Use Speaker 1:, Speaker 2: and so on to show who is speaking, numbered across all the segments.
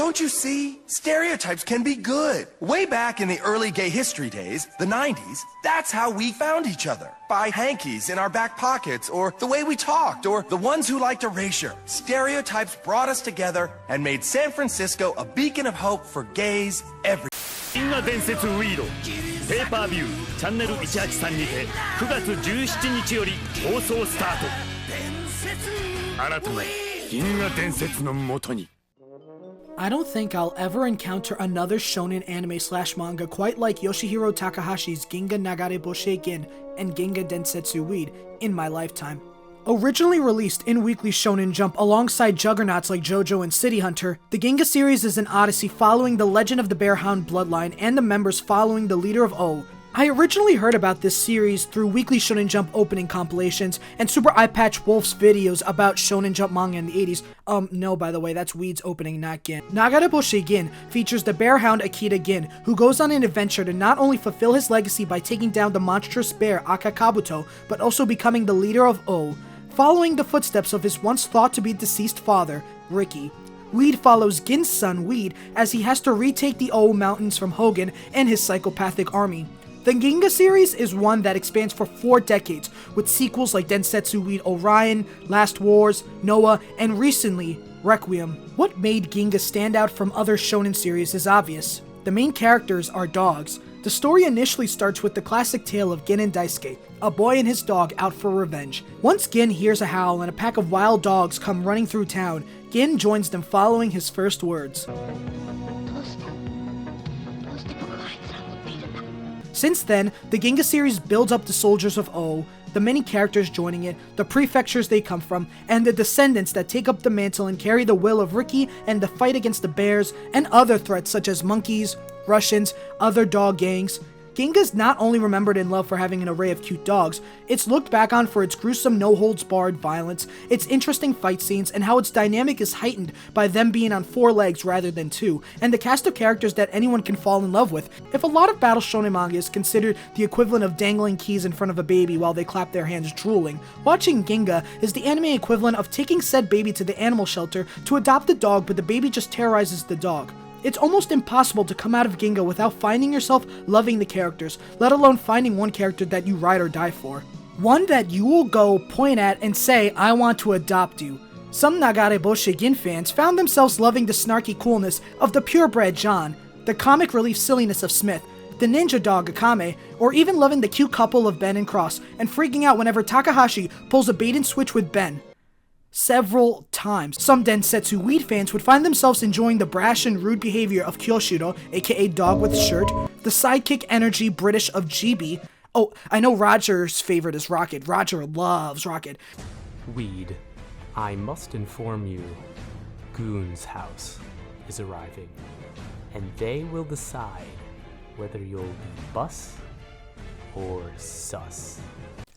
Speaker 1: Don't you see? Stereotypes can be good. Way back in the early gay history days, the 90s, that's how we found each other. By hankies in our back pockets, or the way we talked, or the ones who liked erasure. Stereotypes brought us together and made San Francisco a beacon of hope for gays everywhere.
Speaker 2: Ginga Densetsu Weed ペーパービューチャンネル183にて9月17日より放送スタート。あなたの銀河伝説のもとに。
Speaker 3: I don't think I'll ever encounter another shonen anime slash manga quite like Yoshihiro Takahashi's Ginga Nagareboshi Gin and Ginga Densetsu Weed in my lifetime. Originally released in Weekly Shonen Jump alongside juggernauts like JoJo and City Hunter, the Ginga series is an odyssey following the legend of the Bearhound bloodline and the members following the leader of O. I originally heard about this series through Weekly Shonen Jump opening compilations and Super Eyepatch Wolf's videos about Shonen Jump manga in the 80s. No, by the way, that's Weed's opening, not Gin. Nagareboshi Gin features the bearhound Akita Gin, who goes on an adventure to not only fulfill his legacy by taking down the monstrous bear Akakabuto, but also becoming the leader of O, following the footsteps of his once thought to be deceased father, Ricky. Weed follows Gin's son, Weed, as he has to retake the O Mountains from Hogan and his psychopathic army. The Ginga series is one that expands for 4 decades, with sequels like Densetsu Weed Orion, Last Wars, Noah, and recently, Requiem. What made Ginga stand out from other shonen series is obvious. The main characters are dogs. The story initially starts with the classic tale of Gin and Daisuke, a boy and his dog out for revenge. Once Gin hears a howl and a pack of wild dogs come running through town, Gin joins them following his first words. Since then, the Ginga series builds up the soldiers of O, the many characters joining it, the prefectures they come from, and the descendants that take up the mantle and carry the will of Ricky and the fight against the bears, and other threats such as monkeys, Russians, other dog gangs. Ginga's not only remembered and loved for having an array of cute dogs, it's looked back on for its gruesome no-holds-barred violence, its interesting fight scenes, and how its dynamic is heightened by them being on 4 legs rather than 2, and the cast of characters that anyone can fall in love with. If a lot of battle shonen manga is considered the equivalent of dangling keys in front of a baby while they clap their hands drooling, watching Ginga is the anime equivalent of taking said baby to the animal shelter to adopt the dog, but the baby just terrorizes the dog. It's almost impossible to come out of Ginga without finding yourself loving the characters, let alone finding one character that you ride or die for. One that you will go, point at, and say, I want to adopt you. Some Nagareboshi Gin fans found themselves loving the snarky coolness of the purebred John, the comic relief silliness of Smith, the ninja dog Akame, or even loving the cute couple of Ben and Cross, and freaking out whenever Takahashi pulls a bait and switch with Ben. Several times. Some Densetsu Weed fans would find themselves enjoying the brash and rude behavior of Kyoshiro, aka Dog with Shirt, the sidekick energy British of GB. Oh, I know Roger's favorite is Rocket. Roger loves Rocket.
Speaker 4: Weed, I must inform you, Goon's house is arriving, and they will decide whether you'll be bus or sus.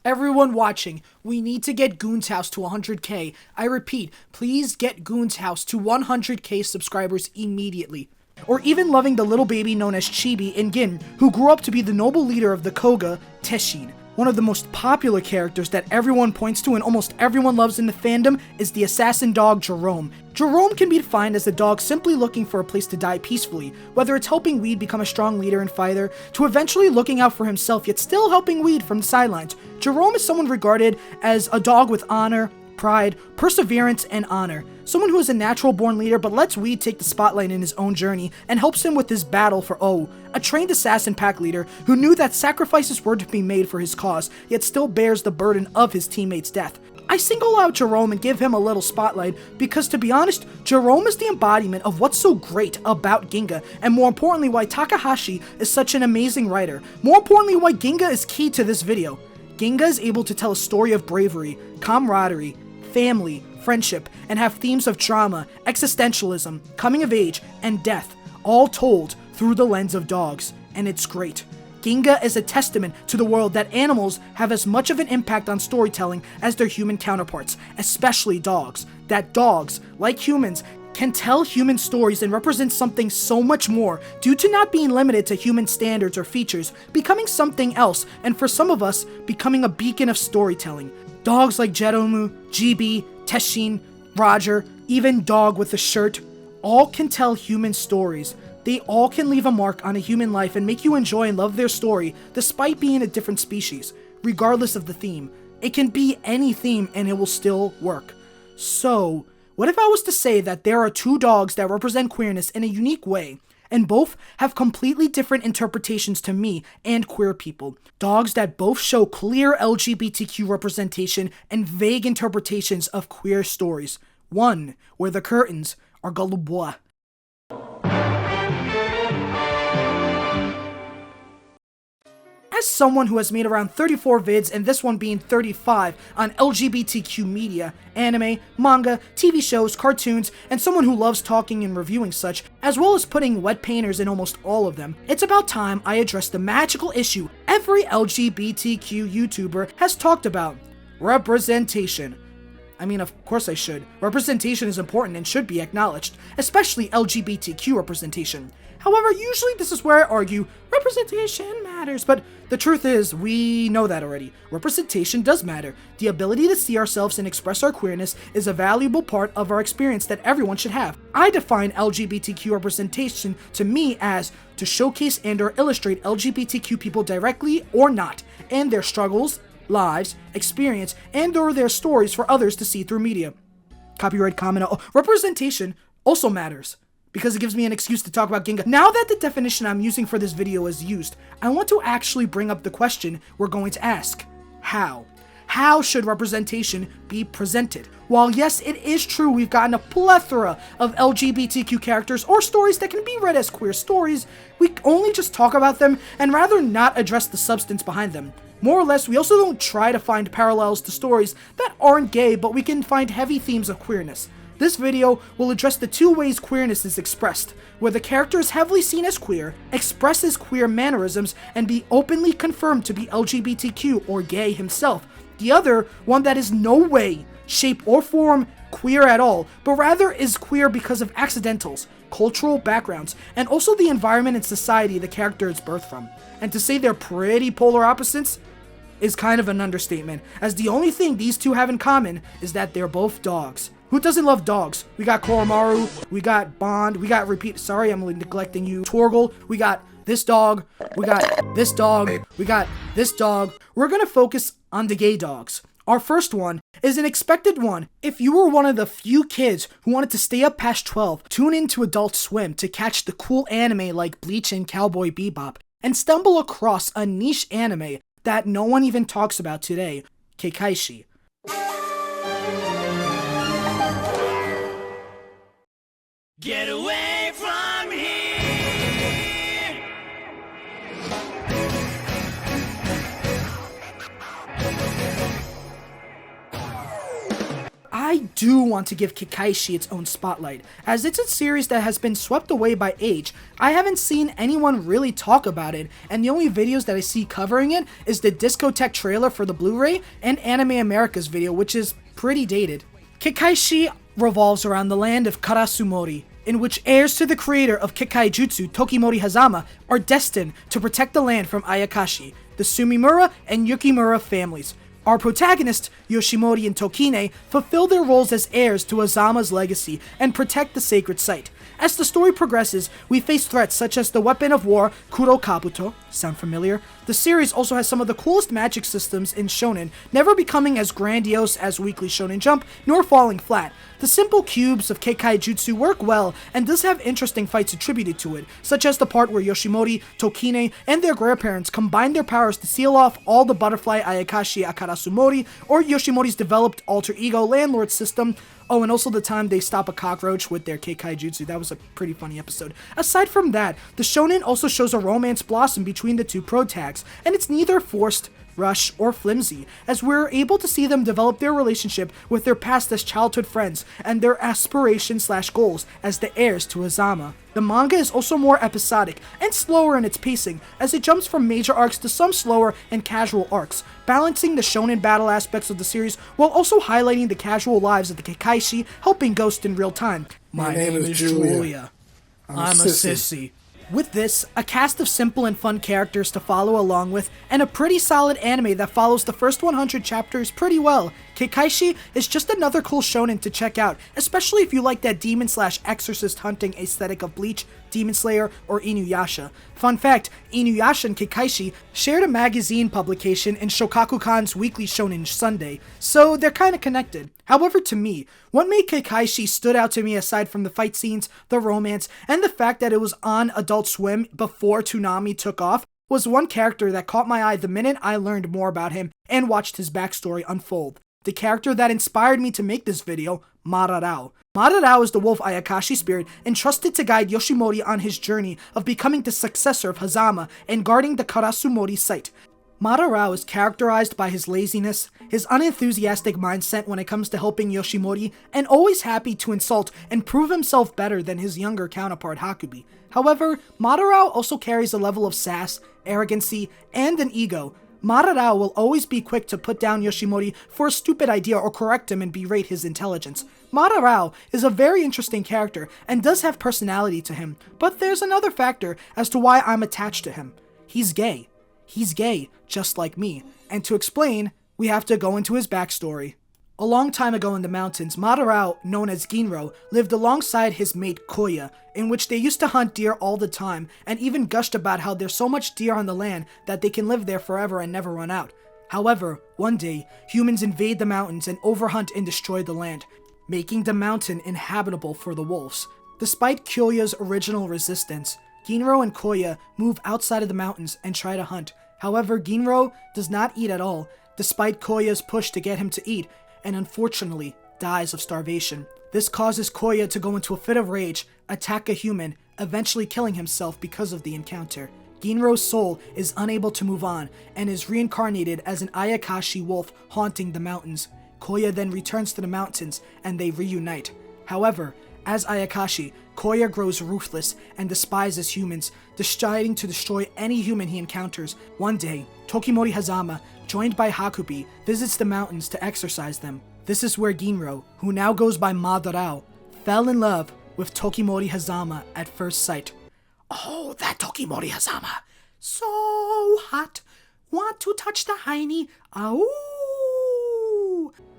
Speaker 3: Everyone watching, we need to get Goon's House to 100k. I repeat, please get Goon's House to 100k subscribers immediately. Or even loving the little baby known as Chibi in Gin, who grew up to be the noble leader of the Koga, Teshin. One of the most popular characters that everyone points to and almost everyone loves in the fandom is the assassin dog Jerome. Jerome can be defined as a dog simply looking for a place to die peacefully, whether it's helping Weed become a strong leader and fighter, to eventually looking out for himself yet still helping Weed from the sidelines. Jerome is someone regarded as a dog with honor, pride, perseverance, and honor. Someone who is a natural-born leader but lets Weed take the spotlight in his own journey and helps him with his battle for O, a trained assassin pack leader who knew that sacrifices were to be made for his cause, yet still bears the burden of his teammate's death. I single out Jerome and give him a little spotlight because, to be honest, Jerome is the embodiment of what's so great about Ginga, and more importantly why Takahashi is such an amazing writer. More importantly why Ginga is key to this video. Ginga is able to tell a story of bravery, camaraderie, family, friendship, and have themes of drama, existentialism, coming of age, and death, all told through the lens of dogs, and it's great. Ginga is a testament to the world that animals have as much of an impact on storytelling as their human counterparts, especially dogs. That dogs, like humans, can tell human stories and represent something so much more due to not being limited to human standards or features, becoming something else, and for some of us, becoming a beacon of storytelling. Dogs like Jeromu, GB, Teshin, Roger, even Dog with a Shirt, all can tell human stories. They all can leave a mark on a human life and make you enjoy and love their story despite being a different species, regardless of the theme. It can be any theme and it will still work. So, what if I was to say that there are two dogs that represent queerness in a unique way, and both have completely different interpretations to me and queer people? Dogs that both show clear LGBTQ representation and vague interpretations of queer stories. One, where the curtains are Goluboi. As someone who has made around 34 vids, and this one being 35, on LGBTQ media, anime, manga, TV shows, cartoons, and someone who loves talking and reviewing such, as well as putting wet painters in almost all of them, it's about time I address the magical issue every LGBTQ YouTuber has talked about: representation. I mean, of course I should. Representation is important and should be acknowledged, especially LGBTQ representation. However, usually this is where I argue representation matters, but the truth is, we know that already. Representation does matter. The ability to see ourselves and express our queerness is a valuable part of our experience that everyone should have. I define LGBTQ representation to me as to showcase and or illustrate LGBTQ people directly or not, and their struggles, lives, experience, and or their stories for others to see through media. Copyright Kamenoo. Representation also matters, because it gives me an excuse to talk about Ginga. Now that the definition I'm using for this video is used, I want to actually bring up the question we're going to ask. How? How should representation be presented? While yes, it is true we've gotten a plethora of LGBTQ characters or stories that can be read as queer stories, we only just talk about them and rather not address the substance behind them. More or less, we also don't try to find parallels to stories that aren't gay, but we can find heavy themes of queerness. This video will address the two ways queerness is expressed, where the character is heavily seen as queer, expresses queer mannerisms, and be openly confirmed to be LGBTQ or gay himself. The other, one that is no way, shape, or form queer at all, but rather is queer because of accidentals, cultural backgrounds, and also the environment and society the character is birthed from. And to say they're pretty polar opposites is kind of an understatement, as the only thing these two have in common is that they're both dogs. Who doesn't love dogs? We got Koromaru, we got Bond, we got sorry I'm neglecting you, Torgal, we got this dog, we got this dog, we got this dog. We're gonna focus on the gay dogs. Our first one is an expected one. If you were one of the few kids who wanted to stay up past 12, tune into Adult Swim to catch the cool anime like Bleach and Cowboy Bebop, and stumble across a niche anime that no one even talks about today, Kekkaishi.
Speaker 5: Get away from here!
Speaker 3: I do want to give Kekkaishi its own spotlight, as it's a series that has been swept away by age. I haven't seen anyone really talk about it, and the only videos that I see covering it is the Discotheque trailer for the Blu-ray and Anime America's video, which is pretty dated. Kekkaishi revolves around the land of Karasumori, in which heirs to the creator of Kekkaijutsu, Tokimori Hazama, are destined to protect the land from Ayakashi, the Sumimura and Yukimura families. Our protagonists, Yoshimori and Tokine, fulfill their roles as heirs to Hazama's legacy and protect the sacred site. As the story progresses, we face threats such as the weapon of war, Kuro Kabuto. Sound familiar? The series also has some of the coolest magic systems in shonen, never becoming as grandiose as Weekly Shonen Jump, nor falling flat. The simple cubes of Kekkaijutsu work well, and does have interesting fights attributed to it, such as the part where Yoshimori, Tokine, and their grandparents combine their powers to seal off all the butterfly Ayakashi Akarasumori, or Yoshimori's developed alter ego landlord system. Oh, and also the time they stop a cockroach with their Kekkaijutsu. That was a pretty funny episode. Aside from that, the shonen also shows a romance blossom between the two protags, and it's neither forced, rush, or flimsy, as we're able to see them develop their relationship with their past as childhood friends and their aspirations/goals as the heirs to Hazama. The manga is also more episodic and slower in its pacing, as it jumps from major arcs to some slower and casual arcs, balancing the shonen battle aspects of the series while also highlighting the casual lives of the Kekkaishi, helping Ghost in real time. My name is Julia. I'm a sissy. With this, a cast of simple and fun characters to follow along with, and a pretty solid anime that follows the first 100 chapters pretty well, Kekkaishi is just another cool shonen to check out, especially if you like that demon/exorcist hunting aesthetic of Bleach, Demon Slayer, or Inuyasha. Fun fact, Inuyasha and Kekkaishi shared a magazine publication in Shokaku-kan's Weekly Shonen Sunday, so they're kinda connected. However, to me, what made Kekkaishi stood out to me aside from the fight scenes, the romance, and the fact that it was on Adult Swim before Toonami took off, was one character that caught my eye the minute I learned more about him and watched his backstory unfold. The character that inspired me to make this video, Madarao. Madarao is the wolf Ayakashi spirit entrusted to guide Yoshimori on his journey of becoming the successor of Hazama and guarding the Karasumori site. Madarao is characterized by his laziness, his unenthusiastic mindset when it comes to helping Yoshimori, and always happy to insult and prove himself better than his younger counterpart Hakubi. However, Madarao also carries a level of sass, arrogancy, and an ego. Madarao will always be quick to put down Yoshimori for a stupid idea or correct him and berate his intelligence. Madarao is a very interesting character and does have personality to him, but there's another factor as to why I'm attached to him. He's gay. He's gay, just like me, and to explain, we have to go into his backstory. A long time ago in the mountains, Madarao, known as Ginro, lived alongside his mate Koya, in which they used to hunt deer all the time, and even gushed about how there's so much deer on the land that they can live there forever and never run out. However, one day, humans invade the mountains and overhunt and destroy the land, making the mountain inhabitable for the wolves. Despite Koya's original resistance, Ginro and Koya move outside of the mountains and try to hunt. However, Ginro does not eat at all, despite Koya's push to get him to eat, and unfortunately dies of starvation. This causes Koya to go into a fit of rage, attack a human, eventually killing himself because of the encounter. Ginro's soul is unable to move on, and is reincarnated as an Ayakashi wolf haunting the mountains. Koya then returns to the mountains, and they reunite. However, as Ayakashi, Koya grows ruthless and despises humans, deciding to destroy any human he encounters. One day, Tokimori Hazama, joined by Hakubi, visits the mountains to exorcise them. This is where Ginro, who now goes by Madarao, fell in love with Tokimori Hazama at first sight. Oh, that Tokimori Hazama! So hot! Want to touch the hiney? Ow!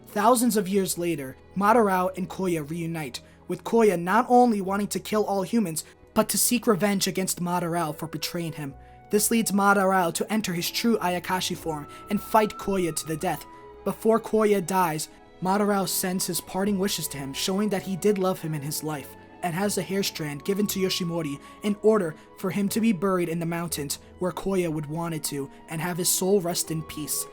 Speaker 3: Thousands of years later, Madarao and Koya reunite, with Koya not only wanting to kill all humans, but to seek revenge against Madarao for betraying him. This leads Madarao to enter his true Ayakashi form and fight Koya to the death. Before Koya dies, Madarao sends his parting wishes to him, showing that he did love him in his life, and has a hair strand given to Yoshimori in order for him to be buried in the mountains where Koya would want it to, and have his soul rest in peace.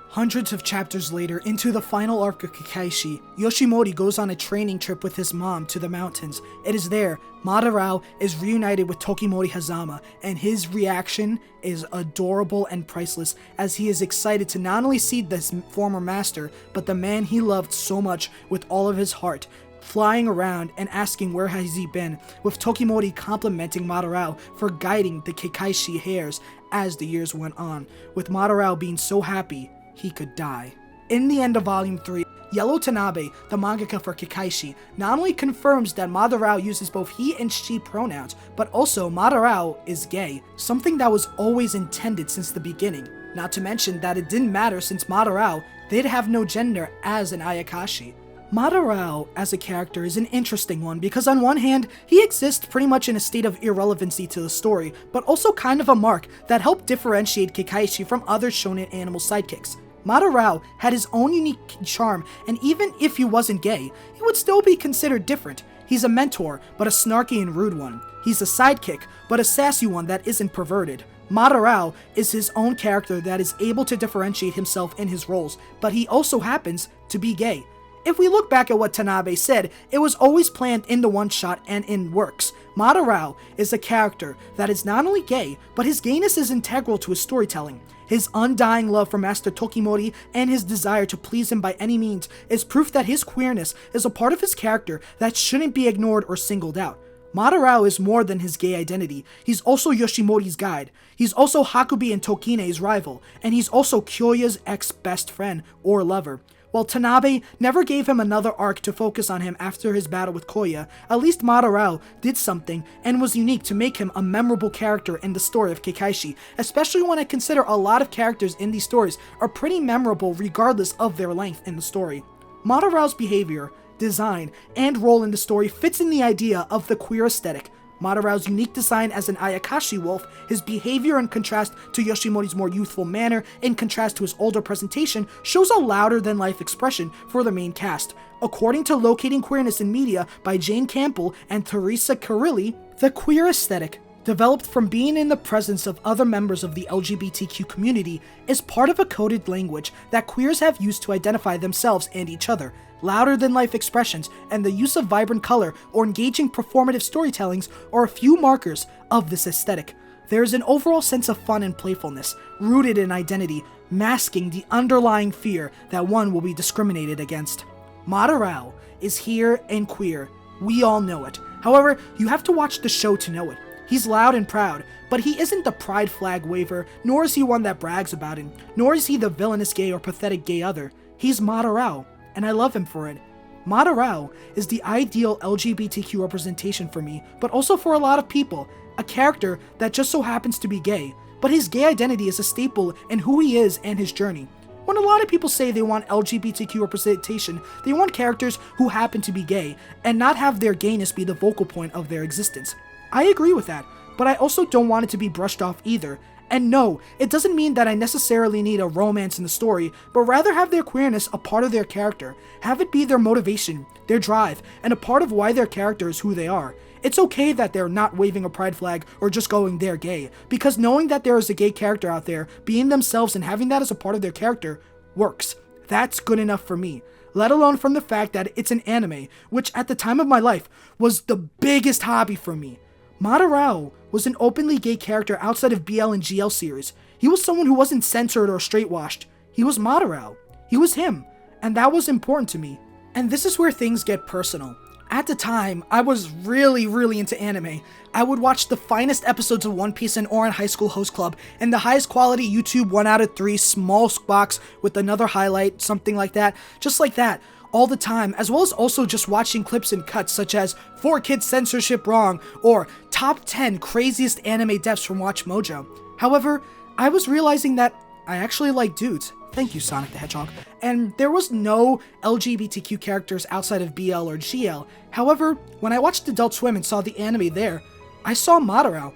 Speaker 3: Hundreds of chapters later, into the final arc of Kekkaishi, Yoshimori goes on a training trip with his mom to the mountains. It is there, Madarao is reunited with Tokimori Hazama, and his reaction is adorable and priceless, as he is excited to not only see this former master, but the man he loved so much with all of his heart, flying around and asking where has he been, with Tokimori complimenting Madarao for guiding the Kekkaishi hares as the years went on, with Madarao being so happy he could die. In the end of Volume 3, Yellow Tanabe, the mangaka for Kekkaishi, not only confirms that Madarao uses both he and she pronouns, but also Madarao is gay, something that was always intended since the beginning. Not to mention that it didn't matter since Madarao did have no gender as an Ayakashi. Madarao as a character is an interesting one because on one hand, he exists pretty much in a state of irrelevancy to the story, but also kind of a mark that helped differentiate Kekkaishi from other shonen animal sidekicks. Madarao had his own unique charm, and even if he wasn't gay, he would still be considered different. He's a mentor, but a snarky and rude one. He's a sidekick, but a sassy one that isn't perverted. Madarao is his own character that is able to differentiate himself in his roles, but he also happens to be gay. If we look back at what Tanabe said, it was always planned in the one-shot and in works. Madarao is a character that is not only gay, but his gayness is integral to his storytelling. His undying love for Master Tokimori and his desire to please him by any means is proof that his queerness is a part of his character that shouldn't be ignored or singled out. Madarao is more than his gay identity. He's also Yoshimori's guide. He's also Hakubi and Tokine's rival, and he's also Kyoya's ex-best friend or lover. While Tanabe never gave him another arc to focus on him after his battle with Koya, at least Madarao did something and was unique to make him a memorable character in the story of Kekkaishi, especially when I consider a lot of characters in these stories are pretty memorable regardless of their length in the story. Madarao's behavior, design, and role in the story fits in the idea of the queer aesthetic. Madarao's unique design as an Ayakashi wolf, his behavior in contrast to Yoshimori's more youthful manner, in contrast to his older presentation, shows a louder-than-life expression for the main cast. According to Locating Queerness in Media by Jane Campbell and Teresa Carilli, the queer aesthetic, developed from being in the presence of other members of the LGBTQ community, is part of a coded language that queers have used to identify themselves and each other. Louder-than-life expressions and the use of vibrant color or engaging performative storytellings are a few markers of this aesthetic. There is an overall sense of fun and playfulness, rooted in identity, masking the underlying fear that one will be discriminated against. Madarao is here and queer. We all know it. However, you have to watch the show to know it. He's loud and proud, but he isn't the pride flag waver, nor is he one that brags about it, nor is he the villainous gay or pathetic gay other. He's Madarao, and I love him for it. Madarao is the ideal LGBTQ representation for me, but also for a lot of people, a character that just so happens to be gay, but his gay identity is a staple in who he is and his journey. When a lot of people say they want LGBTQ representation, they want characters who happen to be gay, and not have their gayness be the vocal point of their existence. I agree with that, but I also don't want it to be brushed off either. And no, it doesn't mean that I necessarily need a romance in the story, but rather have their queerness a part of their character, have it be their motivation, their drive, and a part of why their character is who they are. It's okay that they're not waving a pride flag or just going they're gay, because knowing that there is a gay character out there, being themselves and having that as a part of their character, works. That's good enough for me. Let alone from the fact that it's an anime, which at the time of my life was the biggest hobby for me. Madarao was an openly gay character outside of BL and GL series. He was someone who wasn't censored or straightwashed. He was Madarao. He was him, and that was important to me. And this is where things get personal. At the time, I was really into anime. I would watch the finest episodes of One Piece in Ouran High School Host Club, and the highest quality YouTube 1 out of 3 small box with another highlight, something like that, just like that, all the time, as well as also just watching clips and cuts such as 4 Kids Censorship Wrong, or Top 10 Craziest Anime Deaths from Watch Mojo. However, I was realizing that I actually like dudes. Thank you, Sonic the Hedgehog. And there was no LGBTQ characters outside of BL or GL. However, when I watched Adult Swim and saw the anime there, I saw Madarao,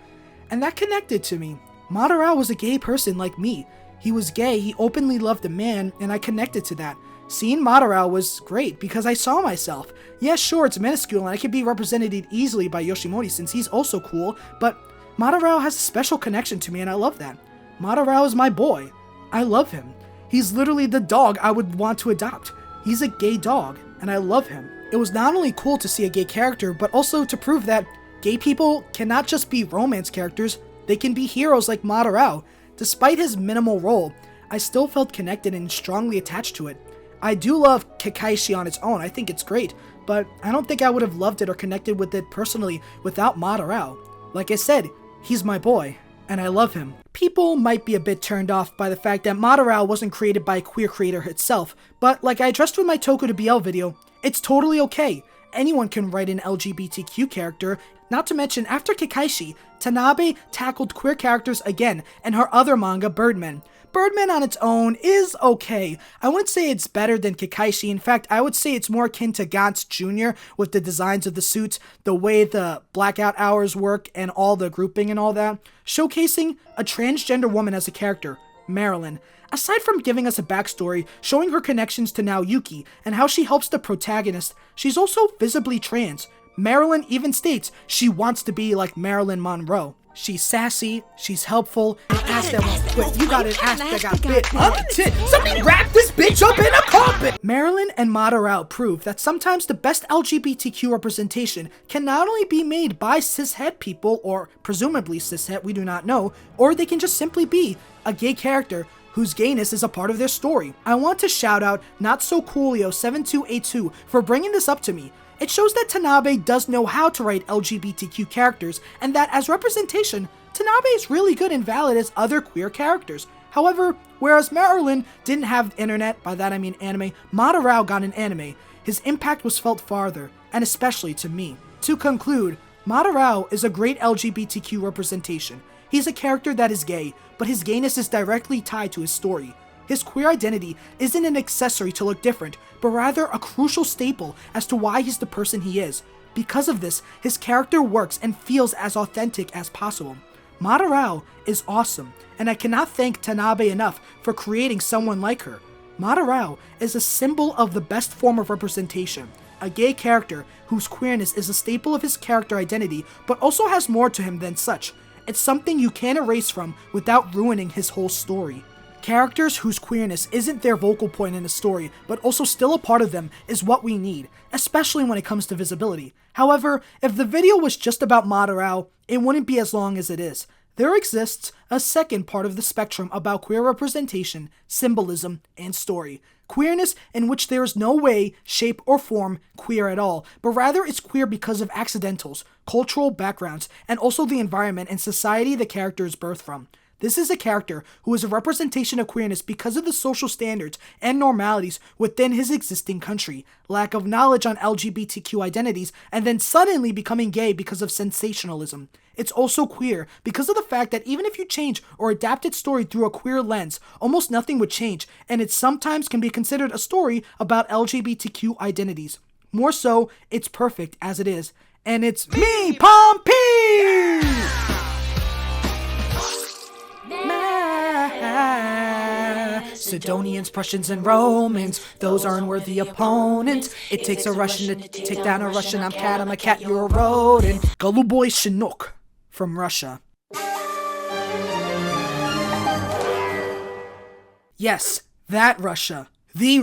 Speaker 3: and that connected to me. Madarao was a gay person like me. He was gay, he openly loved a man, and I connected to that. Seeing Madarao was great because I saw myself. Yeah, sure, it's minuscule and I can be represented easily by Yoshimori since he's also cool, but Madarao has a special connection to me and I love that. Madarao is my boy. I love him. He's literally the dog I would want to adopt. He's a gay dog, and I love him. It was not only cool to see a gay character, but also to prove that gay people cannot just be romance characters, they can be heroes like Madarao. Despite his minimal role, I still felt connected and strongly attached to it. I do love Kekkaishi on its own, I think it's great, but I don't think I would have loved it or connected with it personally without Madarao. Like I said, he's my boy, and I love him. People might be a bit turned off by the fact that Madarao wasn't created by a queer creator itself, but like I addressed with my Toku to BL video, it's totally okay. Anyone can write an LGBTQ character, not to mention after Kekkaishi, Tanabe tackled queer characters again in her other manga, Birdman. Birdman on its own is okay. I wouldn't say it's better than Kekkaishi. In fact, I would say it's more akin to Gantz Jr. with the designs of the suits, the way the blackout hours work, and all the grouping and all that. Showcasing a transgender woman as a character, Marilyn. Aside from giving us a backstory, showing her connections to now Yuki, and how she helps the protagonist, she's also visibly trans. Marilyn even states she wants to be like Marilyn Monroe. She's sassy, she's helpful, an ass that won't quit. You got an ass that got bit on the tit. Somebody wrap this bitch up in a carpet! Marilyn and Madarao prove that sometimes the best LGBTQ representation can not only be made by cishet people, or presumably cishet, we do not know, or they can just simply be a gay character whose gayness is a part of their story. I want to shout out NotSoCoolio7282 for bringing this up to me. It shows that Tanabe does know how to write LGBTQ characters, and that as representation, Tanabe is really good and valid as other queer characters. However, whereas Marilyn didn't have internet, by that I mean anime, Madarao got an anime. His impact was felt farther, and especially to me. To conclude, Madarao is a great LGBTQ representation. He's a character that is gay, but his gayness is directly tied to his story. His queer identity isn't an accessory to look different, but rather a crucial staple as to why he's the person he is. Because of this, his character works and feels as authentic as possible. Madarao is awesome, and I cannot thank Tanabe enough for creating someone like her. Madarao is a symbol of the best form of representation, a gay character whose queerness is a staple of his character identity, but also has more to him than such. It's something you can't erase from without ruining his whole story. Characters whose queerness isn't their vocal point in a story, but also still a part of them, is what we need, especially when it comes to visibility. However, if the video was just about Madarao, it wouldn't be as long as it is. There exists a second part of the spectrum about queer representation, symbolism, and story. Queerness in which there is no way, shape, or form queer at all, but rather it's queer because of accidentals, cultural backgrounds, and also the environment and society the character is birthed from. This is a character who is a representation of queerness because of the social standards and normalities within his existing country, lack of knowledge on LGBTQ identities, and then suddenly becoming gay because of sensationalism. It's also queer because of the fact that even if you change or adapt its story through a queer lens, almost nothing would change, and it sometimes can be considered a story about LGBTQ identities. More so, it's perfect as it is. And it's me, Pompey! Sidonians, Prussians, and Romans, those are unworthy opponents. It takes a Russian to take down a Russian. I'm a cat, you're a rodent. Голубой щенок from Russia. Yes, that Russia. The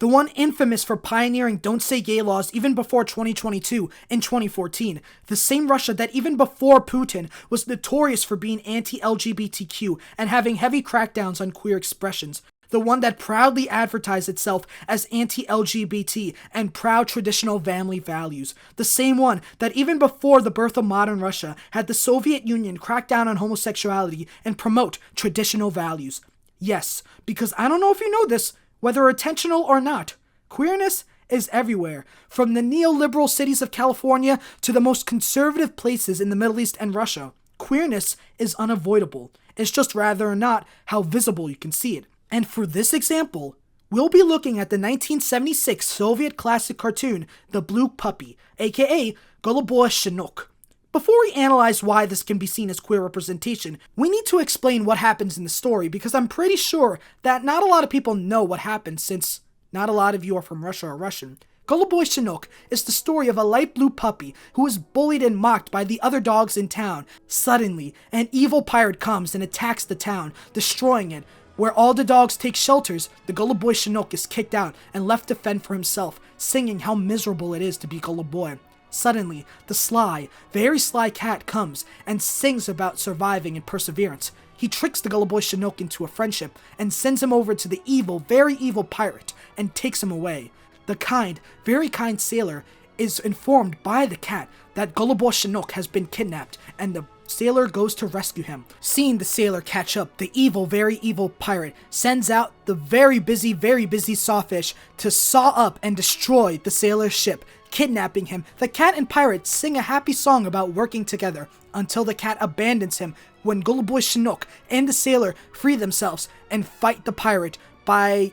Speaker 3: one infamous for pioneering don't say gay laws even before 2022 and 2014. The same Russia that even before Putin was notorious for being anti-LGBTQ and having heavy crackdowns on queer expressions. The one that proudly advertised itself as anti-LGBT and proud traditional family values. The same one that even before the birth of modern Russia had the Soviet Union crack down on homosexuality and promote traditional values. Yes, because I don't know if you know this, whether intentional or not, queerness is everywhere, from the neoliberal cities of California to the most conservative places in the Middle East and Russia. Queerness is unavoidable. It's just rather or not how visible you can see it. And for this example, we'll be looking at the 1976 Soviet classic cartoon, The Blue Puppy, aka Голубой щенок. Before we analyze why this can be seen as queer representation, we need to explain what happens in the story, because I'm pretty sure that not a lot of people know what happens, since not a lot of you are from Russia or Russian. Голубой щенок is the story of a light blue puppy who is bullied and mocked by the other dogs in town. Suddenly, an evil pirate comes and attacks the town, destroying it. Where all the dogs take shelters, the Голубой щенок is kicked out and left to fend for himself, singing how miserable it is to be Голубой. Suddenly, the sly, very sly cat comes and sings about surviving and perseverance. He tricks the Голубой щенок into a friendship and sends him over to the evil, very evil pirate and takes him away. The kind, very kind sailor is informed by the cat that Голубой щенок has been kidnapped, and the sailor goes to rescue him. Seeing the sailor catch up, the evil, very evil pirate sends out the very busy sawfish to saw up and destroy the sailor's ship, kidnapping him. The cat and pirate sing a happy song about working together until the cat abandons him when Голубой щенок and the sailor free themselves and fight the pirate by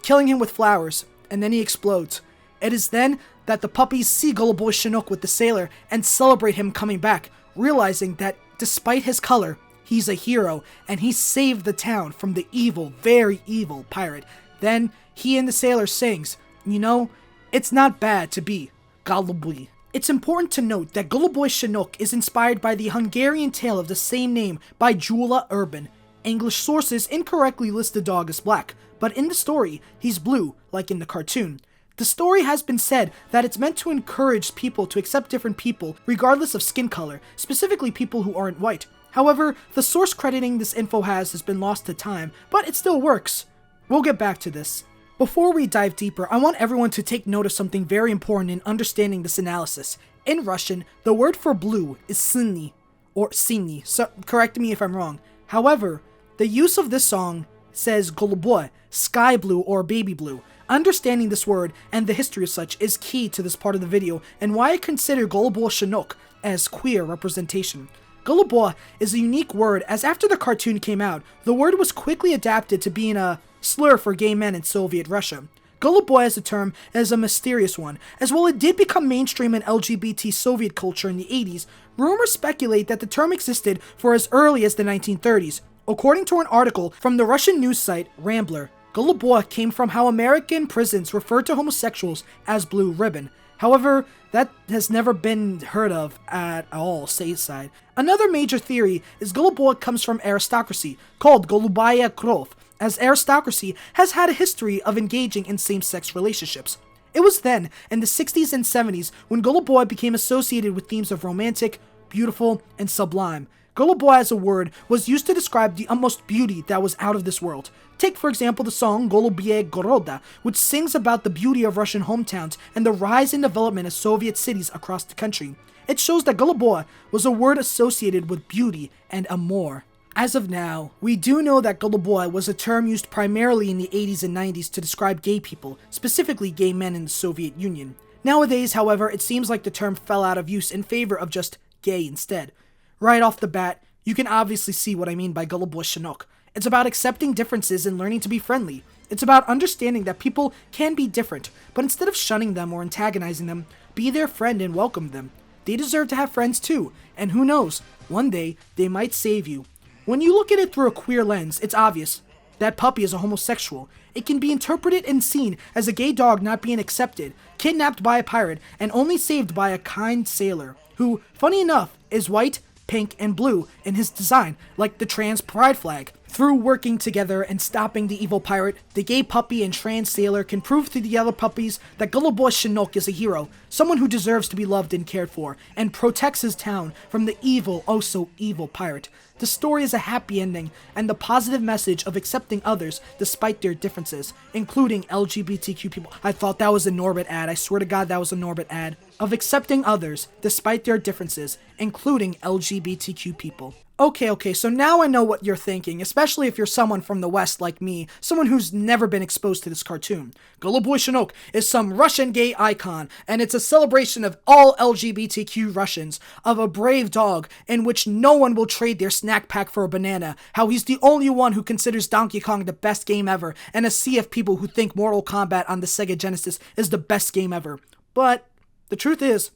Speaker 3: killing him with flowers, and then he explodes. It is then that the puppies see Голубой щенок with the sailor and celebrate him coming back, realizing that despite his color, he's a hero and he saved the town from the evil, very evil pirate. Then he and the sailor sings, you know, it's not bad to be Голубой. It's important to note that Голубой щенок is inspired by the Hungarian tale of the same name by Gyula Urban. English sources incorrectly list the dog as black, but in the story, he's blue, like in the cartoon. The story has been said that it's meant to encourage people to accept different people, regardless of skin color, specifically people who aren't white. However, the source crediting this info has been lost to time, but it still works. We'll get back to this. Before we dive deeper, I want everyone to take note of something very important in understanding this analysis. In Russian, the word for blue is syny, or siny, so correct me if I'm wrong. However, The use of this song says Goluboi, sky blue or baby blue. Understanding this word and the history of such is key to this part of the video and why I consider Goluboi щенок as queer representation. Goluboi is a unique word as after the cartoon came out, the word was quickly adapted to being a slur for gay men in Soviet Russia. Goluboi as a term is a mysterious one, as while it did become mainstream in LGBT Soviet culture in the 80s, rumors speculate that the term existed for as early as the 1930s. According to an article from the Russian news site Rambler, Goluboi came from how American prisons referred to homosexuals as blue ribbon. However, that has never been heard of at all stateside. Another major theory is Goluboi comes from aristocracy, called Golubaya Krov, as aristocracy has had a history of engaging in same-sex relationships. It was then, in the 60s and 70s, when Goluboi became associated with themes of romantic, beautiful, and sublime. Goluboi as a word was used to describe the utmost beauty that was out of this world. Take, for example, the song Golubye Goroda, which sings about the beauty of Russian hometowns and the rise and development of Soviet cities across the country. It shows that Goluboi was a word associated with beauty and amour. As of now, we do know that Goluboi was a term used primarily in the 80s and 90s to describe gay people, specifically gay men in the Soviet Union. Nowadays, however, it seems like the term fell out of use in favor of just gay instead. Right off the bat, you can obviously see what I mean by Goluboi щенок. It's about accepting differences and learning to be friendly. It's about understanding that people can be different, but instead of shunning them or antagonizing them, be their friend and welcome them. They deserve to have friends too, and who knows, one day they might save you. When you look at it through a queer lens, it's obvious. That puppy is a homosexual. It can be interpreted and seen as a gay dog not being accepted, kidnapped by a pirate, and only saved by a kind sailor, who, funny enough, is white, pink, and blue in his design, like the trans pride flag. Through working together and stopping the evil pirate, the gay puppy and trans sailor can prove to the other puppies that Goluboi щенок is a hero, someone who deserves to be loved and cared for, and protects his town from the evil, oh so evil pirate. The story is a happy ending, and the positive message of accepting others despite their differences, including LGBTQ people. I thought that was a Norbit ad, I swear to God that was a Norbit ad. Of accepting others despite their differences, including LGBTQ people. Okay, so now I know what you're thinking, especially if you're someone from the West like me, someone who's never been exposed to this cartoon. Goluboi щенок is some Russian gay icon, and it's a celebration of all LGBTQ Russians, of a brave dog, in which no one will trade their snack pack for a banana, how he's the only one who considers Donkey Kong the best game ever, and a sea of people who think Mortal Kombat on the Sega Genesis is the best game ever. But the truth is,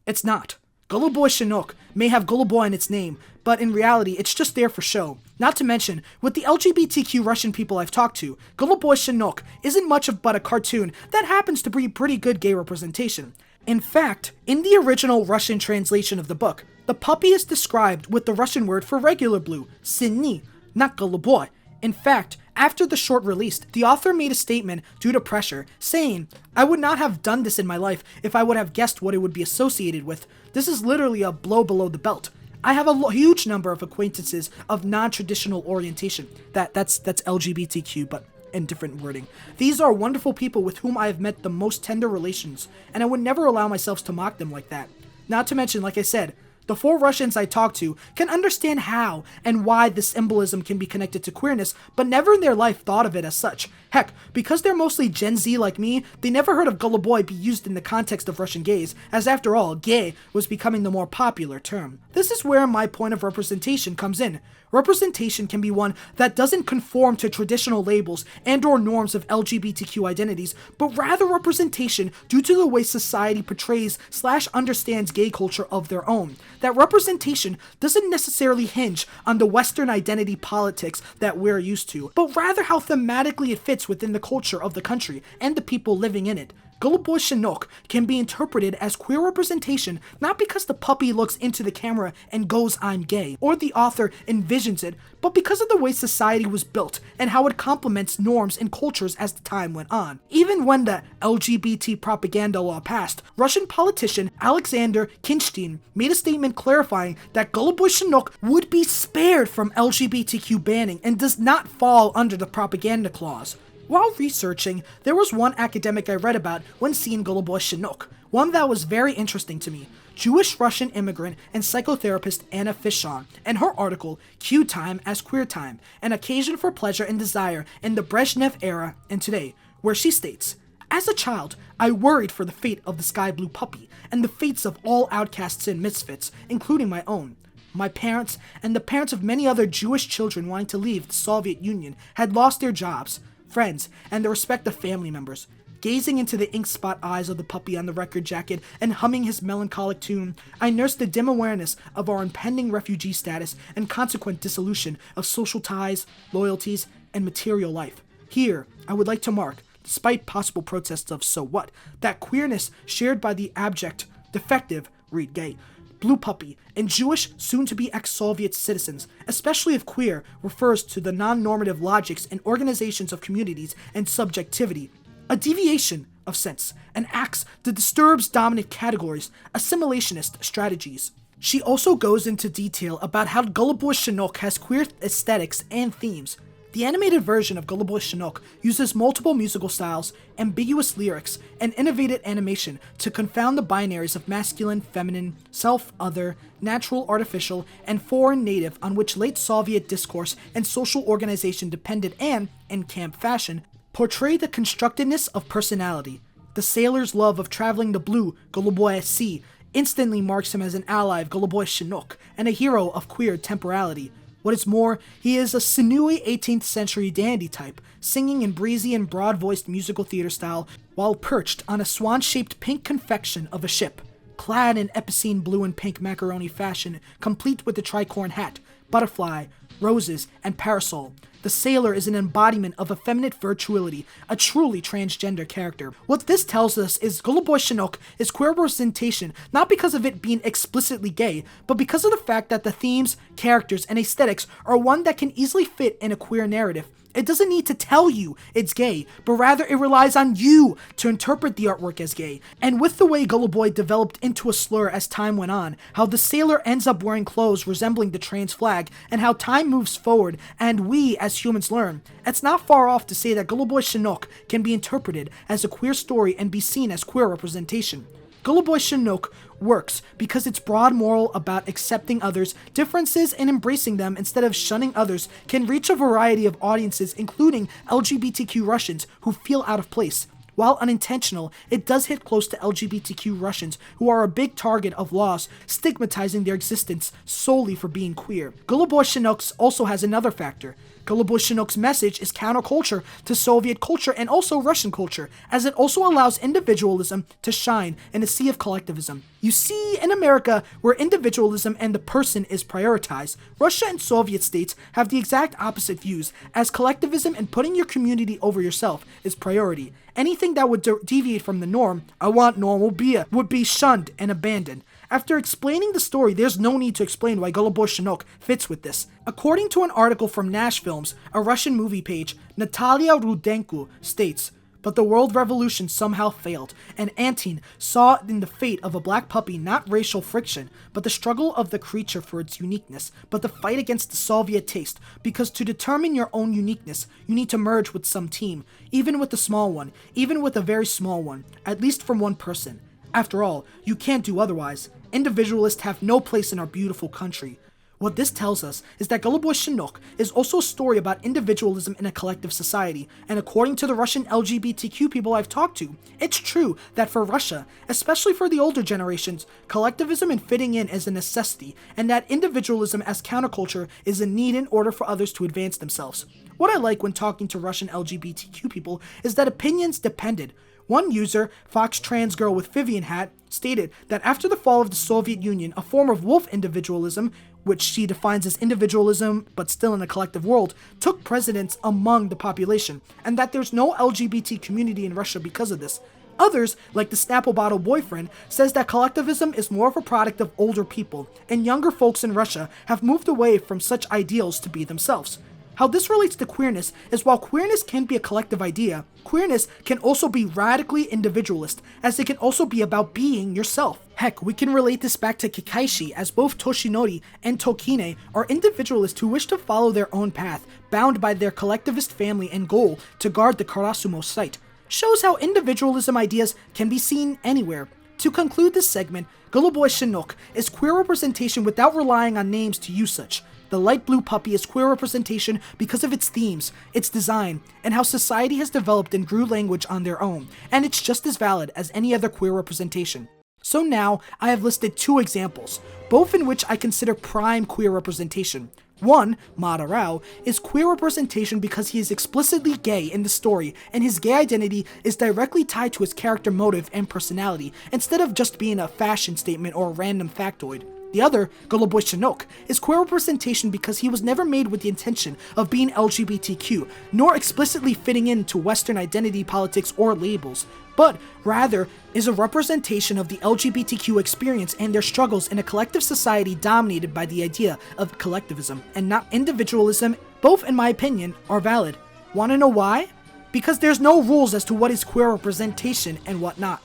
Speaker 3: it's not. Goluboi щенок may have Goluboi in its name, but in reality, it's just there for show. Not to mention, with the LGBTQ Russian people I've talked to, Goluboi щенок isn't much of but a cartoon that happens to be pretty good gay representation. In fact, in the original Russian translation of the book, the puppy is described with the Russian word for regular blue, синий, not Goluboi. In fact, after the short released, the author made a statement due to pressure, saying, "I would not have done this in my life if I would have guessed what it would be associated with. This is literally a blow below the belt. I have a huge number of acquaintances of non-traditional orientation." That's LGBTQ, but in different wording. "These are wonderful people with whom I have met the most tender relations, and I would never allow myself to mock them like that." Not to mention, like I said, the 4 Russians I talked to can understand how and why this symbolism can be connected to queerness, but never in their life thought of it as such. Heck, because they're mostly Gen Z like me, they never heard of Goluboi be used in the context of Russian gays, as after all, gay was becoming the more popular term. This is where my point of representation comes in. Representation can be one that doesn't conform to traditional labels and or norms of LGBTQ identities, but rather representation due to the way society portrays / understands gay culture of their own. That representation doesn't necessarily hinge on the Western identity politics that we're used to, but rather how thematically it fits within the culture of the country and the people living in it. Goluboi щенок can be interpreted as queer representation not because the puppy looks into the camera and goes, "I'm gay," or the author envisions it, but because of the way society was built and how it complements norms and cultures as the time went on. Even when the LGBT propaganda law passed, Russian politician Alexander Kinshtein made a statement clarifying that Goluboi щенок would be spared from LGBTQ banning and does not fall under the propaganda clause. While researching, there was one academic I read about when seeing Goluboi щенок, one that was very interesting to me. Jewish-Russian immigrant and psychotherapist Anna Fishon, and her article, Q Time as Queer Time, an occasion for pleasure and desire in the Brezhnev era and today, where she states, "As a child, I worried for the fate of the sky blue puppy, and the fates of all outcasts and misfits, including my own. My parents, and the parents of many other Jewish children wanting to leave the Soviet Union, had lost their jobs, friends, and the respect of family members. Gazing into the ink spot eyes of the puppy on the record jacket and humming his melancholic tune, I nursed the dim awareness of our impending refugee status and consequent dissolution of social ties, loyalties, and material life. Here, I would like to mark, despite possible protests of so what, that queerness shared by the abject, defective, read gay, blue puppy, and Jewish, soon-to-be ex-Soviet citizens, especially if queer refers to the non-normative logics and organizations of communities and subjectivity, a deviation of sense, and acts that disturbs dominant categories, assimilationist strategies." She also goes into detail about how Голубой щенок has queer aesthetics and themes. The animated version of Голубой щенок uses multiple musical styles, ambiguous lyrics, and innovative animation to confound the binaries of masculine, feminine, self, other, natural, artificial, and foreign native on which late Soviet discourse and social organization depended and, in camp fashion, portray the constructedness of personality. The sailor's love of traveling the blue, Голубое sea, instantly marks him as an ally of Голубой щенок and a hero of queer temporality. What is more, he is a sinewy 18th century dandy type, singing in breezy and broad-voiced musical theater style while perched on a swan-shaped pink confection of a ship, clad in epicene blue and pink macaroni fashion, complete with the tricorn hat, butterfly, roses, and parasol. The sailor is an embodiment of effeminate virtuality, a truly transgender character. What this tells us is Голубой щенок is queer representation not because of it being explicitly gay, but because of the fact that the themes, characters, and aesthetics are one that can easily fit in a queer narrative. It doesn't need to tell you it's gay, but rather it relies on you to interpret the artwork as gay. And with the way Голубой developed into a slur as time went on, how the sailor ends up wearing clothes resembling the trans flag, and how time moves forward and we as humans learn, it's not far off to say that Голубой щенок can be interpreted as a queer story and be seen as queer representation. Голубой щенок works because its broad moral about accepting others' differences and embracing them instead of shunning others can reach a variety of audiences, including LGBTQ Russians who feel out of place. While unintentional, it does hit close to LGBTQ Russians who are a big target of laws stigmatizing their existence solely for being queer. Голубой щенок also has another factor. Голубой щенок's message is counterculture to Soviet culture and also Russian culture, as it also allows individualism to shine in a sea of collectivism. You see, in America, where individualism and the person is prioritized, Russia and Soviet states have the exact opposite views, as collectivism and putting your community over yourself is priority. Anything that would deviate from the norm, I want normal beer, would be shunned and abandoned. After explaining the story, there's no need to explain why Голубой щенок fits with this. According to an article from Nash Films, a Russian movie page, Natalia Rudenko states, "But the world revolution somehow failed, and Antin saw in the fate of a black puppy not racial friction, but the struggle of the creature for its uniqueness, but the fight against the Soviet taste, because to determine your own uniqueness, you need to merge with some team, even with a small one, even with a very small one, at least from one person. After all, you can't do otherwise. Individualists have no place in our beautiful country." What this tells us is that Голубой щенок is also a story about individualism in a collective society, and according to the Russian LGBTQ people I've talked to, it's true that for Russia, especially for the older generations, collectivism and fitting in is a necessity, and that individualism as counterculture is a need in order for others to advance themselves. What I like when talking to Russian LGBTQ people is that opinions depended. One user, Fox Trans Girl with Vivian Hat, stated that after the fall of the Soviet Union, a form of wolf individualism, which she defines as individualism but still in a collective world, took precedence among the population, and that there's no LGBT community in Russia because of this. Others, like the Snapple Bottle Boyfriend, says that collectivism is more of a product of older people, and younger folks in Russia have moved away from such ideals to be themselves. How this relates to queerness is while queerness can be a collective idea, queerness can also be radically individualist, as it can also be about being yourself. Heck, we can relate this back to Kekkaishi, as both Toshinori and Tokine are individualists who wish to follow their own path, bound by their collectivist family and goal to guard the Karasumo site. Shows how individualism ideas can be seen anywhere. To conclude this segment, Goluboi щенок is queer representation without relying on names to use such. The light blue puppy is queer representation because of its themes, its design, and how society has developed and grew language on their own, and it's just as valid as any other queer representation. So now, I have listed 2 examples, both in which I consider prime queer representation. One, Madarao, is queer representation because he is explicitly gay in the story, and his gay identity is directly tied to his character motive and personality, instead of just being a fashion statement or a random factoid. The other, Goluboi щенок, is queer representation because he was never made with the intention of being LGBTQ, nor explicitly fitting into Western identity politics or labels, but rather is a representation of the LGBTQ experience and their struggles in a collective society dominated by the idea of collectivism and not individualism. Both, in my opinion, are valid. Wanna know why? Because there's no rules as to what is queer representation and what not.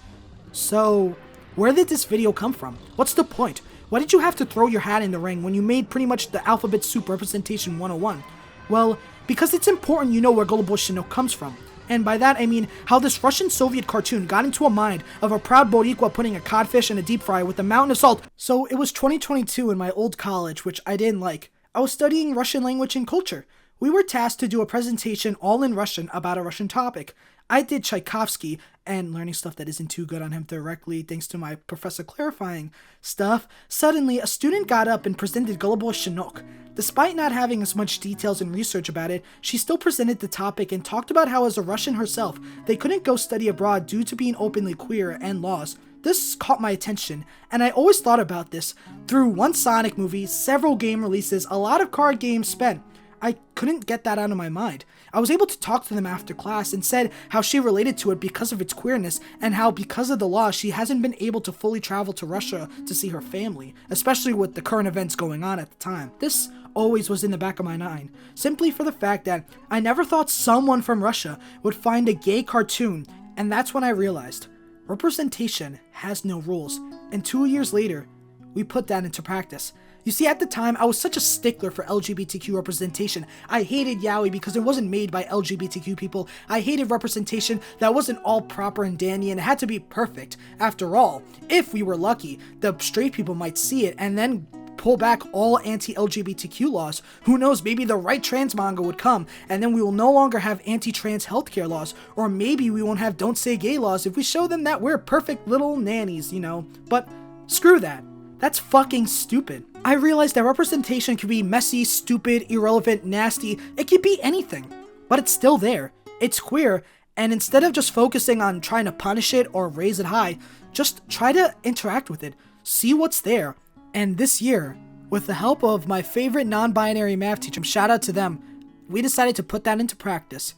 Speaker 3: So, where did this video come from? What's the point? Why did you have to throw your hat in the ring when you made pretty much the alphabet soup representation 101? Well, because it's important you know where Goluboi щенок comes from. And by that I mean how this Russian-Soviet cartoon got into a mind of a proud Boricua putting a codfish in a deep fry with a mountain of salt. So it was 2022 in my old college, which I didn't like. I was studying Russian language and culture. We were tasked to do a presentation all in Russian about a Russian topic. I did Tchaikovsky, and learning stuff that isn't too good on him directly thanks to my professor clarifying stuff. Suddenly, a student got up and presented Goluboi щенок. Despite not having as much details and research about it, she still presented the topic and talked about how as a Russian herself, they couldn't go study abroad due to being openly queer and laws. This caught my attention, and I always thought about this through one Sonic movie, several game releases, a lot of card games spent. I couldn't get that out of my mind. I was able to talk to them after class and said how she related to it because of its queerness and how because of the law she hasn't been able to fully travel to Russia to see her family, especially with the current events going on at the time. This always was in the back of my mind, simply for the fact that I never thought someone from Russia would find a gay cartoon, and that's when I realized representation has no rules, and 2 years later, we put that into practice. You see, at the time, I was such a stickler for LGBTQ representation. I hated Yaoi because it wasn't made by LGBTQ people. I hated representation that wasn't all proper and dandy and it had to be perfect. After all, if we were lucky, the straight people might see it and then pull back all anti-LGBTQ laws. Who knows, maybe the right trans manga would come and then we will no longer have anti-trans healthcare laws, or maybe we won't have don't say gay laws if we show them that we're perfect little nannies, you know. But screw that. That's fucking stupid. I realized that representation can be messy, stupid, irrelevant, nasty. It could be anything, but it's still there. It's queer, and instead of just focusing on trying to punish it or raise it high, just try to interact with it, see what's there. And this year, with the help of my favorite non-binary math teacher, shout out to them, we decided to put that into practice.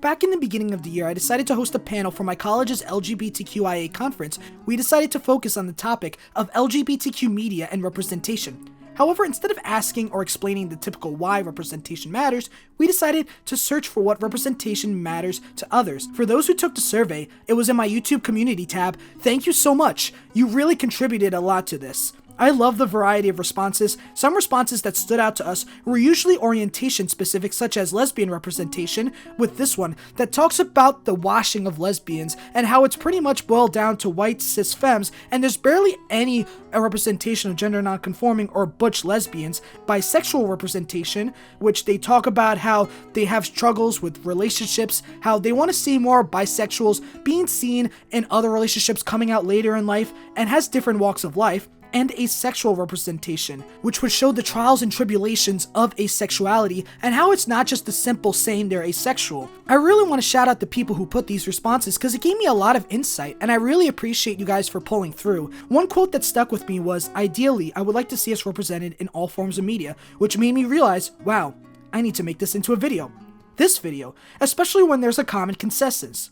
Speaker 3: Back in the beginning of the year, I decided to host a panel for my college's LGBTQIA conference. We decided to focus on the topic of LGBTQ media and representation. However, instead of asking or explaining the typical why representation matters, we decided to search for what representation matters to others. For those who took the survey, it was in my YouTube community tab. Thank you so much. You really contributed a lot to this. I love the variety of responses. Some responses that stood out to us were usually orientation specific, such as lesbian representation, with this one that talks about the washing of lesbians and how it's pretty much boiled down to white cis femmes and there's barely any representation of gender non-conforming or butch lesbians. Bisexual representation, which they talk about how they have struggles with relationships, how they want to see more bisexuals being seen in other relationships coming out later in life and has different walks of life. And asexual representation, which would show the trials and tribulations of asexuality and how it's not just the simple saying they're asexual. I really want to shout out the people who put these responses because it gave me a lot of insight and I really appreciate you guys for pulling through. One quote that stuck with me was, "Ideally, I would like to see us represented in all forms of media," which made me realize, wow, I need to make this into a video. This video, especially when there's a common consensus.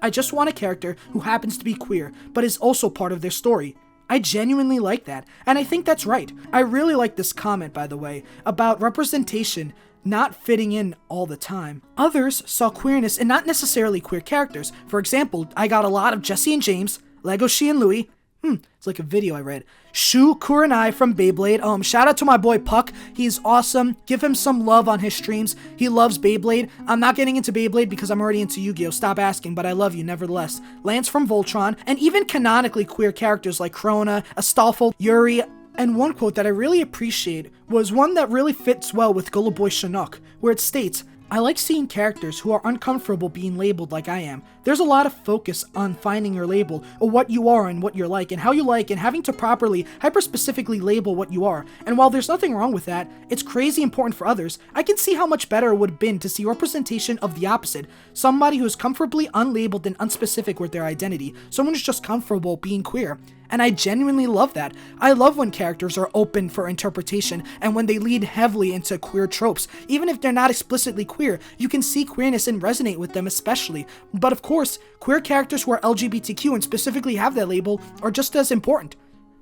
Speaker 3: I just want a character who happens to be queer, but is also part of their story. I genuinely like that, and I think that's right. I really like this comment, by the way, about representation not fitting in all the time. Others saw queerness in not necessarily queer characters. For example, I got a lot of Jesse and James, Legoshi and Louie, It's like a video I read. Shu Kurenai from Beyblade. Shout out to my boy Puck. He's awesome. Give him some love on his streams. He loves Beyblade. I'm not getting into Beyblade because I'm already into Yu-Gi-Oh! Stop asking, but I love you nevertheless. Lance from Voltron, and even canonically queer characters like Krona, Astolfo, Yuri. And one quote that I really appreciate was one that really fits well with Goluboi щенок, where it states, I like seeing characters who are uncomfortable being labeled like I am. There's a lot of focus on finding your label, or what you are and what you're like, and how you like, and having to properly, hyper-specifically label what you are. And while there's nothing wrong with that, it's crazy important for others, I can see how much better it would have been to see representation of the opposite. Somebody who is comfortably unlabeled and unspecific with their identity. Someone who's just comfortable being queer. And I genuinely love that. I love when characters are open for interpretation and when they lead heavily into queer tropes. Even if they're not explicitly queer, you can see queerness and resonate with them especially. But of course, queer characters who are LGBTQ and specifically have that label are just as important.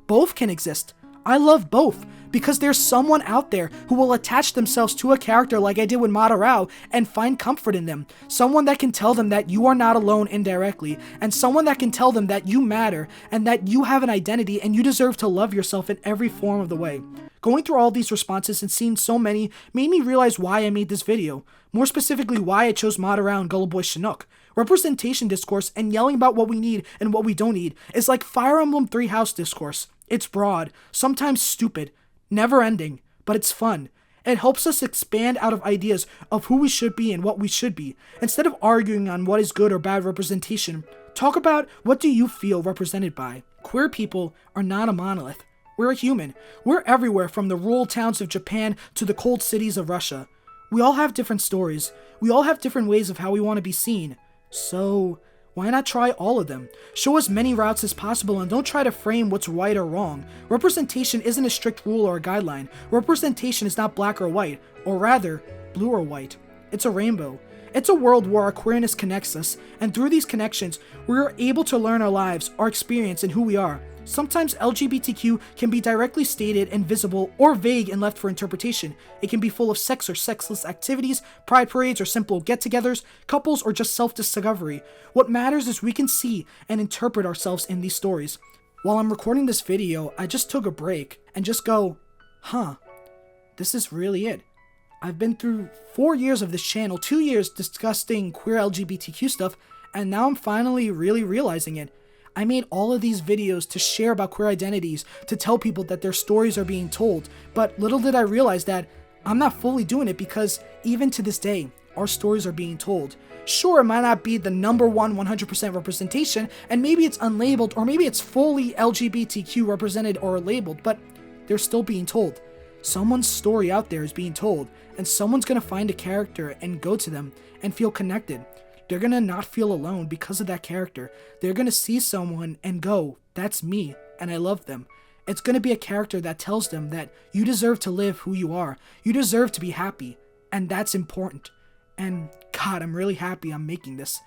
Speaker 3: Both can exist. I love both, because there's someone out there who will attach themselves to a character like I did with Madarao and find comfort in them. Someone that can tell them that you are not alone indirectly, and someone that can tell them that you matter and that you have an identity and you deserve to love yourself in every form of the way. Going through all these responses and seeing so many made me realize why I made this video. More specifically, why I chose Madarao and Goluboi щенок. Representation discourse and yelling about what we need and what we don't need is like Fire Emblem 3 House discourse. It's broad, sometimes stupid, never ending, but it's fun. It helps us expand out of ideas of who we should be and what we should be. Instead of arguing on what is good or bad representation, talk about what do you feel represented by. Queer people are not a monolith. We're a human. We're everywhere from the rural towns of Japan to the cold cities of Russia. We all have different stories. We all have different ways of how we want to be seen. So why not try all of them? Show as many routes as possible and don't try to frame what's right or wrong. Representation isn't a strict rule or a guideline. Representation is not black or white, or rather, blue or white. It's a rainbow. It's a world where our queerness connects us, and through these connections, we are able to learn our lives, our experience, and who we are. Sometimes LGBTQ can be directly stated and visible or vague and left for interpretation. It can be full of sex or sexless activities, pride parades or simple get-togethers, couples or just self-discovery. What matters is we can see and interpret ourselves in these stories. While I'm recording this video, I just took a break and just go, this is really it. I've been through 4 years of this channel, 2 years discussing queer LGBTQ stuff, and now I'm finally really realizing it. I made all of these videos to share about queer identities, to tell people that their stories are being told, but little did I realize that I'm not fully doing it because even to this day, our stories are being told. Sure, it might not be the number one 100% representation, and maybe it's unlabeled, or maybe it's fully LGBTQ represented or labeled, but they're still being told. Someone's story out there is being told, and someone's gonna find a character and go to them and feel connected. They're gonna not feel alone because of that character. They're gonna see someone and go, that's me, and I love them. It's gonna be a character that tells them that you deserve to live who you are. You deserve to be happy, and that's important. And God, I'm really happy I'm making this,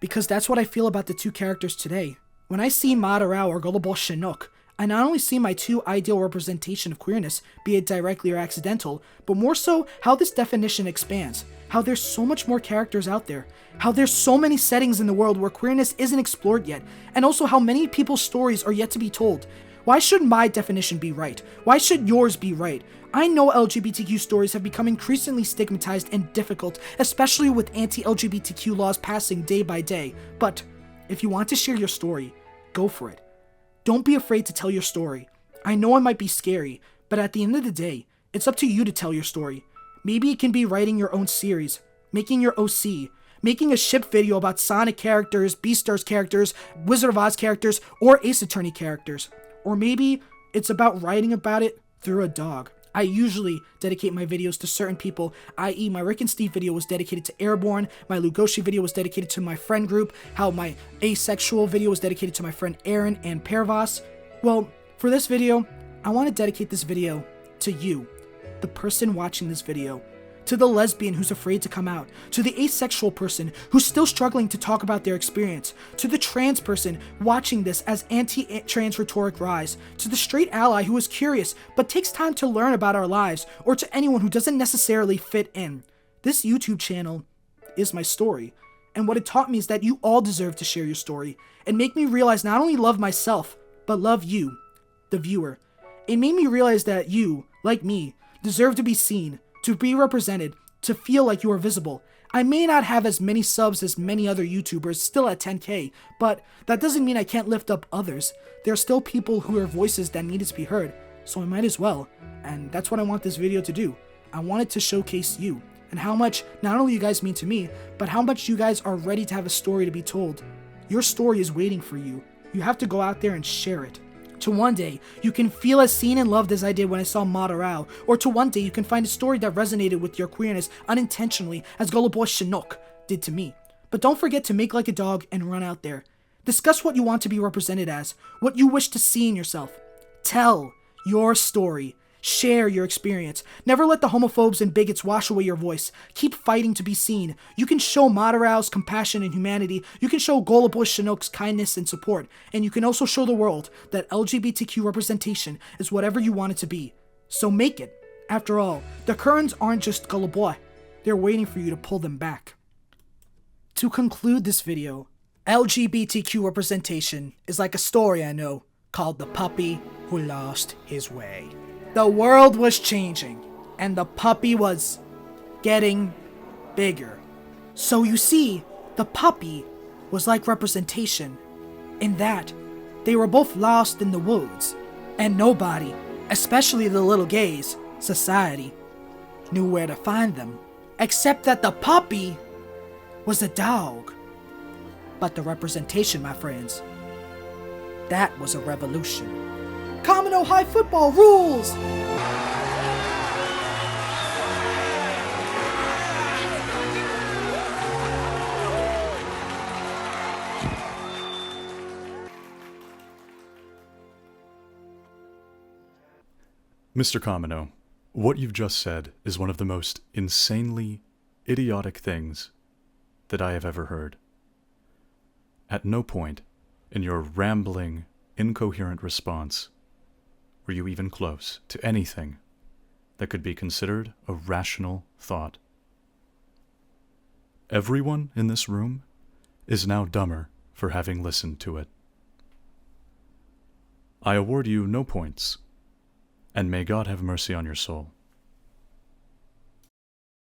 Speaker 3: because that's what I feel about the two characters today. When I see Madarao or Goluboi щенок, I not only see my two ideal representation of queerness, be it directly or accidental, but more so how this definition expands, how there's so much more characters out there, how there's so many settings in the world where queerness isn't explored yet, and also how many people's stories are yet to be told. Why should my definition be right? Why should yours be right? I know LGBTQ stories have become increasingly stigmatized and difficult, especially with anti-LGBTQ laws passing day by day, but if you want to share your story, go for it. Don't be afraid to tell your story. I know it might be scary, but at the end of the day, it's up to you to tell your story. Maybe it can be writing your own series, making your OC, making a ship video about Sonic characters, Beastars characters, Wizard of Oz characters, or Ace Attorney characters. Or maybe it's about writing about it through a dog. I usually dedicate my videos to certain people, i.e. my Rick and Steve video was dedicated to Airborne, my Lugoshi video was dedicated to my friend group, how my Asexual video was dedicated to my friend Aaron and Pervas. Well, for this video, I want to dedicate this video to you, the person watching this video, to the lesbian who's afraid to come out, to the asexual person who's still struggling to talk about their experience, to the trans person watching this as anti-trans rhetoric rise, to the straight ally who is curious but takes time to learn about our lives, or to anyone who doesn't necessarily fit in. This YouTube channel is my story, and what it taught me is that you all deserve to share your story, and make me realize not only love myself, but love you, the viewer. It made me realize that you, like me, deserve to be seen, to be represented, to feel like you are visible. I may not have as many subs as many other YouTubers, still at 10k, but that doesn't mean I can't lift up others. There are still people who are voices that needed to be heard, so I might as well. And that's what I want this video to do. I want it to showcase you, and how much not only you guys mean to me, but how much you guys are ready to have a story to be told. Your story is waiting for you. You have to go out there and share it. To one day, you can feel as seen and loved as I did when I saw Madarao, or to one day you can find a story that resonated with your queerness unintentionally as Goluboi щенок did to me. But don't forget to make like a dog and run out there. Discuss what you want to be represented as, what you wish to see in yourself. Tell your story. Share your experience. Never let the homophobes and bigots wash away your voice. Keep fighting to be seen. You can show Madarao's compassion and humanity. You can show Goluboi щенок's kindness and support. And you can also show the world that LGBTQ representation is whatever you want it to be. So make it. After all, the currents aren't just Goluboi. They're waiting for you to pull them back. To conclude this video, LGBTQ representation is like a story I know called The Puppy Who Lost His Way. The world was changing, and the puppy was getting bigger. So you see, the puppy was like representation, in that they were both lost in the woods, and nobody, especially the little gays, society, knew where to find them, except that the puppy was a dog. But the representation, my friends, that was a revolution. Kamenoo High football rules!
Speaker 6: Mr. Kamenoo, what you've just said is one of the most insanely idiotic things that I have ever heard. At no point in your rambling, incoherent response were you even close to anything that could be considered a rational thought. Everyone in this room is now dumber for having listened to it. I award you no points, and may God have mercy on your soul.